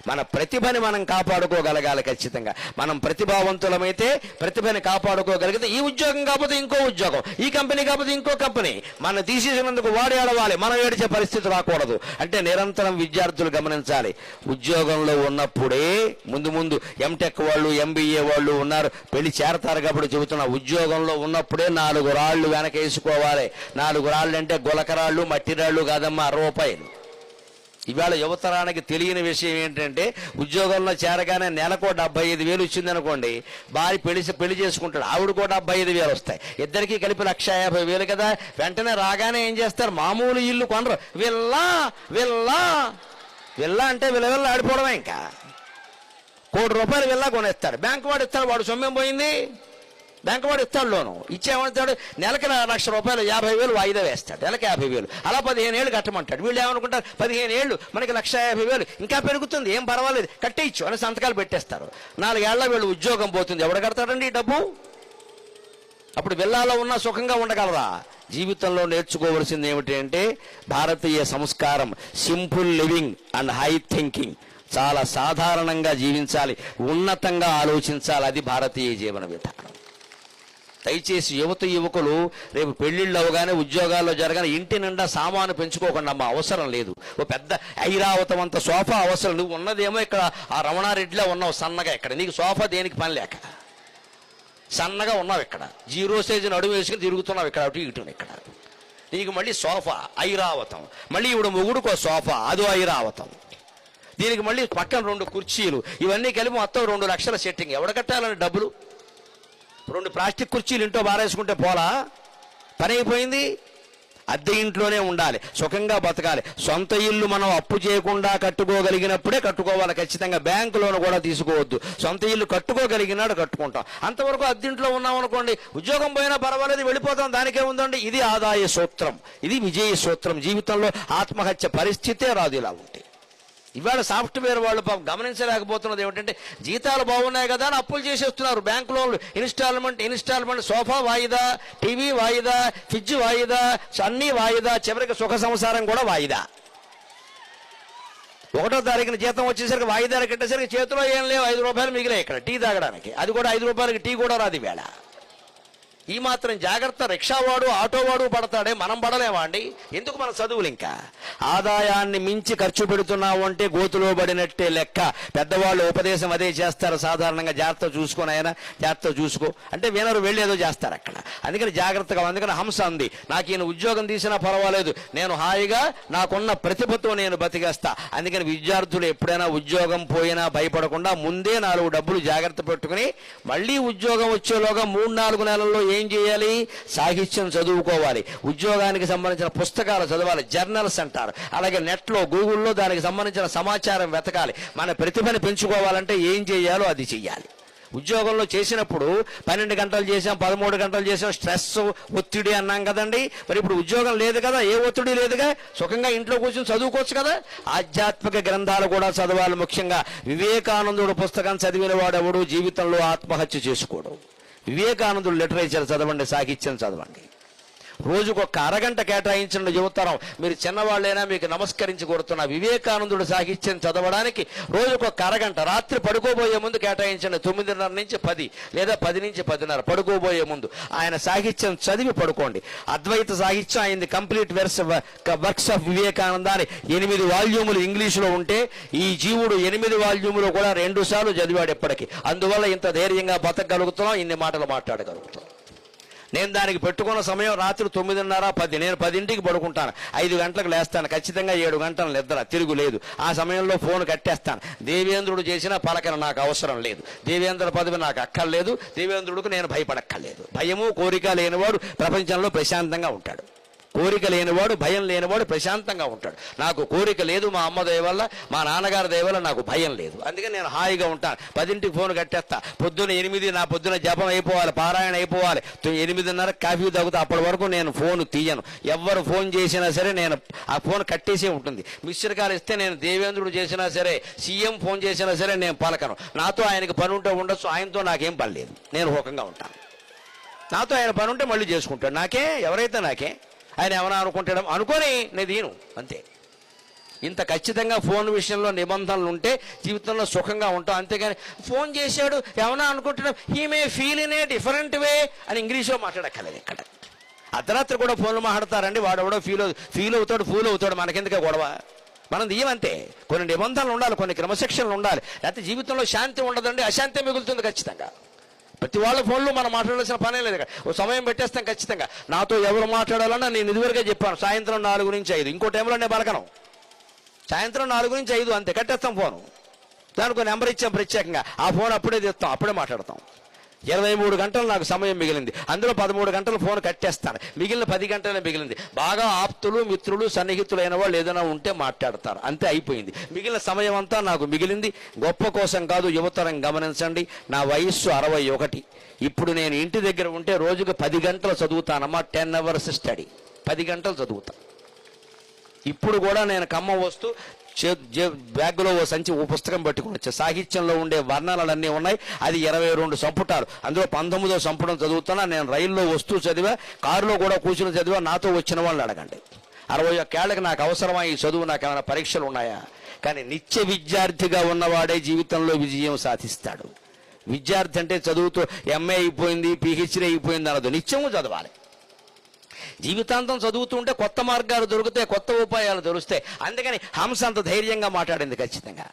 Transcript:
మన ప్రతిభని మనం కాపాడుకోగలగాలి. ఖచ్చితంగా మనం ప్రతిభావంతులమైతే ప్రతిభని కాపాడుకోగలిగితే ఈ ఉద్యోగం కాకపోతే ఇంకో ఉద్యోగం, ఈ కంపెనీ కాకపోతే ఇంకో కంపెనీ, మన తీసేసినందుకు వాడి ఆడవాలి, మనం ఏడిచే పరిస్థితి రాకూడదు. అంటే నిరంతరం విద్యార్థులు గమనించాలి. ఉద్యోగంలో ఉన్నప్పుడే ముందు ఎంటెక్ వాళ్ళు, ఎంబీఏ వాళ్ళు ఉన్నారు, పెళ్లి చేరతారు కాబట్టి చెబుతున్నా, ఉద్యోగంలో ఉన్నప్పుడే 4 రాళ్లు వెనకేసుకోవాలి. 4 రాళ్ళు అంటే గులకరాళ్ళు, మట్టి రాళ్ళు కాదమ్మా, రూపాయలు. ఇవాళ యువతరానికి తెలియని విషయం ఏంటంటే, ఉద్యోగంలో చేరగానే నెలకు 75,000 వచ్చిందనుకోండి, భార్య పెళ్లి చేసుకుంటాడు, ఆవిడ కూడా 75,000 వస్తాయి, ఇద్దరికి కలిపి 150,000 కదా. వెంటనే రాగానే ఏం చేస్తారు, మామూలు ఇల్లు కొనరు, విల్లా విల్లా విల్లా అంటే విల్ల ఆడిపోవడమే. ఇంకా ₹1,00,00,000 విల్లా కొనేస్తాడు. బ్యాంకు వాడు ఇస్తాడు, వాడు సొమ్మేం పోయింది, బ్యాంకు వాడు ఇస్తాడు, లోను ఇచ్చేమంటాడు, నెలకి ₹1,00,000 50,000 వాయిదా వేస్తాడు, నెలకి 50,000, అలా 15 ఏళ్ళు కట్టమంటాడు. వీళ్ళు ఏమనుకుంటారు, 15 ఏళ్ళు మనకి 1,50,000 ఇంకా పెరుగుతుంది, ఏం పర్వాలేదు కట్టేయచ్చు అని సంతకాలు పెట్టేస్తారు. 4 ఏళ్ల వీళ్ళు ఉద్యోగం పోతుంది, ఎవడు కడతాడండి ఈ డబ్బు? అప్పుడు విల్లాలో ఉన్నా సుఖంగా ఉండగలరా? జీవితంలో నేర్చుకోవలసింది ఏమిటి అంటే, భారతీయ సంస్కారం, simple living and high thinking. చాలా సాధారణంగా జీవించాలి, ఉన్నతంగా ఆలోచించాలి, అది భారతీయ జీవన విధానం. దయచేసి యువకులు రేపు పెళ్లిళ్ళు అవగానే, ఉద్యోగాల్లో జరగానే ఇంటి నిండా సామాను పెంచుకోకుండా అమ్మా, అవసరం లేదు. ఓ పెద్ద ఐరావతం అంత సోఫా అవసరం. నువ్వు ఉన్నదేమో ఇక్కడ ఆ రమణారెడ్డిలో ఉన్నావు సన్నగా, ఇక్కడ నీకు సోఫా దేనికి పని లేక సన్నగా ఉన్నావు, ఇక్కడ 0 సైజు నడుము వేసుకుని తిరుగుతున్నావు, ఇక్కడ అటు ఇటు. ఇక్కడ నీకు మళ్ళీ సోఫా ఐరావతం, మళ్ళీ ఇప్పుడు మొగుడుకో సోఫా, అదో ఐరావతం, దీనికి మళ్ళీ పక్కన 2 కుర్చీలు, ఇవన్నీ కలిపి మొత్తం 2 లక్షల సెట్టింగ్. ఎవడ కట్టాలని డబ్బులు? 2 ప్లాస్టిక్ కుర్చీలు ఇంట్లో బారేసుకుంటే పోలా? పని అయిపోయింది. అద్దె ఇంట్లోనే ఉండాలి, సుఖంగా బతకాలి. సొంత ఇల్లు మనం అప్పు చేయకుండా కట్టుకోగలిగినప్పుడే కట్టుకోవాలి ఖచ్చితంగా. బ్యాంకు లోన్ కూడా తీసుకోవద్దు. సొంత ఇల్లు కట్టుకోగలిగినాడు కట్టుకుంటాం. అంతవరకు అద్దెంట్లో ఉన్నాం అనుకోండి, ఉద్యోగం పోయినా పర్వాలేదు, వెళ్ళిపోతాం, దానికే ఉందండి. ఇది ఆదాయ సూత్రం, ఇది విజయ సూత్రం. జీవితంలో ఆత్మహత్య పరిస్థితే రాదు ఇలా ఉంటే. ఇవాళ సాఫ్ట్వేర్ వాళ్ళు గమనించలేకపోతున్నది ఏమిటంటే, జీతాలు బాగున్నాయి కదా అని అప్పులు చేసేస్తున్నారు. బ్యాంకు లోన్లు ఇన్స్టాల్మెంట్, సోఫా వాయిదా, టీవీ వాయిదా, ఫ్రిడ్జ్ వాయిదా, అన్నీ వాయిదా, చివరికి సుఖ సంసారం కూడా వాయిదా. 1వ తారీఖున జీతం వచ్చేసరికి వాయిదాలు కట్టేసరికి చేతిలో ఏం లేవు, ₹5 మిగిలే ఇక్కడ టీ తాగడానికి. అది కూడా ₹5 టీ కూడా రాదు వేళ. ఈ మాత్రం జాగ్రత్త రిక్షావాడు, ఆటోవాడు పడతాడే, మనం పడలేమా అండి? ఎందుకు మన చదువులు? ఇంకా ఆదాయాన్ని మించి ఖర్చు పెడుతున్నావు అంటే గోతులో పడినట్టే లెక్క. పెద్దవాళ్ళు ఉపదేశం అదే చేస్తారు సాధారణంగా, జాగ్రత్త చూసుకొని అయినా జాగ్రత్త చూసుకో అంటే వినరు, వెళ్ళేదో చేస్తారు అక్కడ. అందుకని జాగ్రత్తగా. అందుకని హంస అంది, నాకు ఈయన ఉద్యోగం తీసినా పర్వాలేదు, నేను హాయిగా నాకున్న ప్రతిభతో నేను బతికేస్తా. అందుకని విద్యార్థులు ఎప్పుడైనా ఉద్యోగం పోయినా భయపడకుండా ముందే 4 డబ్బులు జాగ్రత్త పెట్టుకుని, మళ్ళీ ఉద్యోగం వచ్చేలోగా 3-4 నెలల్లో ఏం చేయాలి? సాహిత్యం చదువుకోవాలి, ఉద్యోగానికి సంబంధించిన పుస్తకాలు చదవాలి, జర్నల్స్ అంటారు. అలాగే నెట్లో, గూగుల్లో దానికి సంబంధించిన సమాచారం వెతకాలి. మన ప్రతిభను పెంచుకోవాలంటే ఏం చేయాలో అది చెయ్యాలి. ఉద్యోగంలో చేసినప్పుడు 12 గంటలు చేసాం, 13 గంటలు చేసాం, స్ట్రెస్, ఒత్తిడి అన్నాం కదండి. మరి ఇప్పుడు ఉద్యోగం లేదు కదా, ఏ ఒత్తిడి లేదుగా, సుఖంగా ఇంట్లో కూర్చొని చదువుకోవచ్చు కదా. ఆధ్యాత్మిక గ్రంథాలు కూడా చదవాలి. ముఖ్యంగా వివేకానందుడు పుస్తకం చదివిన వాడెవడు జీవితంలో ఆత్మహత్య చేసుకోడు. వివేకానందుడు లిటరేచర్ చదవండి, సాహిత్యం చదవండి. రోజుకొక అరగంట కేటాయించిన యువతరం, మీరు చిన్నవాళ్ళైనా మీకు నమస్కరించి కోరుతున్నా, వివేకానందుడు సాహిత్యం చదవడానికి రోజుకొక అరగంట రాత్రి పడుకోబోయే ముందు కేటాయించండి. 9:30 నుంచి 10 లేదా 10 నుంచి 10:30 పడుకోబోయే ముందు ఆయన సాహిత్యం చదివి పడుకోండి. అద్వైత సాహిత్యం అయింది కంప్లీట్ వర్క్స్ ఆఫ్ వివేకానంద అని 8 వాల్యూములు ఇంగ్లీషులో ఉంటే, ఈ జీవుడు 8 వాల్యూములు కూడా 2 సార్లు చదివాడు ఎప్పటికీ. అందువల్ల ఇంత ధైర్యంగా బతకగలుగుతున్నాం, ఇన్ని మాటలు మాట్లాడగలుగుతాం. నేను దానికి పెట్టుకున్న సమయం రాత్రి 9:30, 10. నేను 10ంటికి పడుకుంటాను, 5 గంటలకు లేస్తాను, ఖచ్చితంగా 7 గంటలు నిద్ర, తిరుగులేదు. ఆ సమయంలో ఫోన్ కట్టేస్తాను. దేవేంద్రుడు చేసిన పలకన నాకు అవసరం లేదు, దేవేంద్ర పదవి నాకు అక్కర్లేదు, దేవేంద్రుడికి నేను భయపడక్కర్లేదు. భయము కోరిక లేనివాడు ప్రపంచంలో ప్రశాంతంగా ఉంటాడు. కోరిక లేనివాడు, భయం లేనివాడు ప్రశాంతంగా ఉంటాడు. నాకు కోరిక లేదు, మా అమ్మ దయ వల్ల, మా నాన్నగారి దయ వల్ల నాకు భయం లేదు. అందుకని నేను హాయిగా ఉంటాను. 10ంటికి ఫోన్ కట్టేస్తా. పొద్దున్న 8, నా పొద్దున జపం అయిపోవాలి, పారాయణ అయిపోవాలి, 8:30 కాఫీ తాగుతా. అప్పటి వరకు నేను ఫోన్ తీయను. ఎవరు ఫోన్ చేసినా సరే నేను ఆ ఫోన్ కట్టేసే ఉంటుంది. మిస్టర్ కాల్ ఇస్తే నేను దేవేంద్రుడు చేసినా సరే, సీఎం ఫోన్ చేసినా సరే నేను పలకను. నాతో ఆయనకి పని ఉంటే ఉండొచ్చు, ఆయనతో నాకేం పని లేదు, నేను హోకంగా ఉంటాను. నాతో ఆయన పని ఉంటే మళ్ళీ చేసుకుంటాడు, నాకే ఎవరైతే నాకే. ఆయన ఏమైనా అనుకుంటాడు అనుకొని నేను దీను అంతే. ఇంత ఖచ్చితంగా ఫోన్ విషయంలో నిబంధనలు ఉంటే జీవితంలో సుఖంగా ఉంటాం. అంతేగాని ఫోన్ చేశాడు ఏమన్నా అనుకుంటున్నాం, he may feel in a different way అని ఇంగ్లీష్లో మాట్లాడక్కర్లేదు. ఇక్కడ అర్ధరాత్రి కూడా ఫోన్లు మాట్లాడతారండి, వాడు ఎవడో ఫీల్ అవుతాడు, ఫూల్ అవుతాడు, మనకెందుకే గొడవ. మనం దియ్యమంతే. కొన్ని నిబంధనలు ఉండాలి, కొన్ని క్రమశిక్షణలు ఉండాలి, లేకపోతే జీవితంలో శాంతి ఉండదండి, అశాంతి మిగులుతుంది ఖచ్చితంగా. ప్రతి వాళ్ళ ఫోన్లు మనం మాట్లాడాల్సిన పనే లేదు. ఓ సమయం పెట్టేస్తాం ఖచ్చితంగా. నాతో ఎవరు మాట్లాడాలన్నా నేను ఇదివరకే చెప్పాను, సాయంత్రం 4 నుంచి 5. ఇంకో టైంలో నేను పలకను. సాయంత్రం 4 నుంచి 5 అంతే, కట్టేస్తాం ఫోను. దానికి నెంబర్ ఇచ్చాం ప్రత్యేకంగా, ఆ ఫోన్ అప్పుడే తెస్తాం, అప్పుడే మాట్లాడతాం. 23 గంటలు నాకు సమయం మిగిలింది, అందులో 13 గంటలు ఫోన్ కట్టేస్తాను, మిగిలిన 10 గంటలే మిగిలింది. బాగా ఆప్తులు, మిత్రులు, సన్నిహితులు అయిన వాళ్ళు ఏదైనా ఉంటే మాట్లాడతారు, అంతే, అయిపోయింది. మిగిలిన సమయం అంతా నాకు మిగిలింది. గొప్ప కోసం కాదు, యువతరం గమనించండి. నా వయస్సు 61. ఇప్పుడు నేను ఇంటి దగ్గర ఉంటే రోజుకు 10 గంటలు చదువుతానమ్మా. 10 hours స్టడీ, 10 గంటలు చదువుతాను. ఇప్పుడు కూడా నేను ఖమ్మం వస్తూ బ్యాగ్లో ఓ సంచి ఓ పుస్తకం పట్టుకుని వచ్చా. సాహిత్యంలో ఉండే వర్ణనలన్నీ ఉన్నాయి. అది 22 సంపుటాలు, అందులో 19వ సంపుటం చదువుతున్నా. నేను రైల్లో వస్తూ చదివా, కారులో కూడా కూర్చుని చదివా. నాతో వచ్చిన వాళ్ళని అడగండి. 61 ఏళ్ళకి నాకు అవసరమా ఈ చదువు? నాకు ఏమైనా పరీక్షలు ఉన్నాయా? కానీ నిత్య విద్యార్థిగా ఉన్నవాడే జీవితంలో విజయం సాధిస్తాడు. విద్యార్థి అంటే చదువుతూ ఎంఏ అయిపోయింది, పిహెచ్డీ అయిపోయింది అనదు, నిత్యము చదవాలి. జీవితాంతం చదువుతుంటే కొత్త మార్గాలు దొరుకుతాయి, కొత్త ఉపాయాలు దొరుకుతాయి. అందుకని హంస అంత ధైర్యంగా మాట్లాడింది ఖచ్చితంగా.